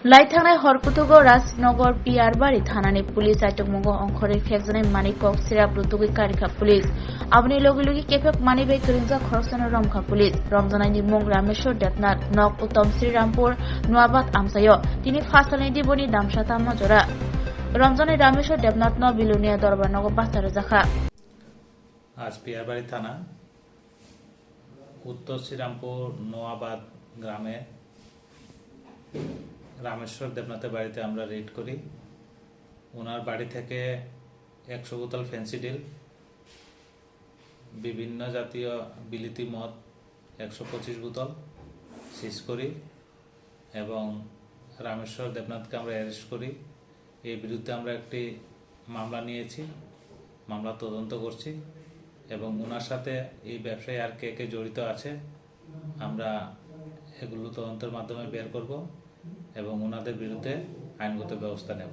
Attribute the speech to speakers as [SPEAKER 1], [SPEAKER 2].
[SPEAKER 1] लाइथांनाय हरकुतुगो Rajnagar पियारबाड़ी थानानि police आइटमंगो अंखरे खेकजने मानिकक syrup रुतुगि कारिखा police आबनि लगे केफेक मानिबाई करिंजा खरसना रमखा police रमजानायनि मुं रामेश्वर देबनाथ नक उत्तम श्रीरामपुर नुआबाद आमसायो तिनि फासालनि दिबनि दामसाता मजरा रमजानाय रामेश्वर देबनाथ न बिलुनिया दरबार नगर बास्तार जाखा
[SPEAKER 2] आज पियारबाड़ी थाना उत्तर श्रीरामपुर নোয়াবাদ গ্রামে রামেশ্বর দেবনাথের বাড়িতে আমরা রেড করি। ওনার বাড়ি থেকে 100 বোতল ফ্যান্সি ডিল, বিভিন্ন জাতীয় বিলিতি মদ 125 বোতল সিজ করি এবং রামেশ্বর দেবনাথকে আমরা অ্যারেস্ট করি। এই বিরুদ্ধে আমরা একটি মামলা নিয়েছি, মামলা তদন্ত করছি এবং ওনার সাথে এই ব্যবসায় আর কে কে জড়িত আছে আমরা এগুলো তদন্তের মাধ্যমে বের করব এবং ওনাদের বিরুদ্ধে আইনগত ব্যবস্থা নেব।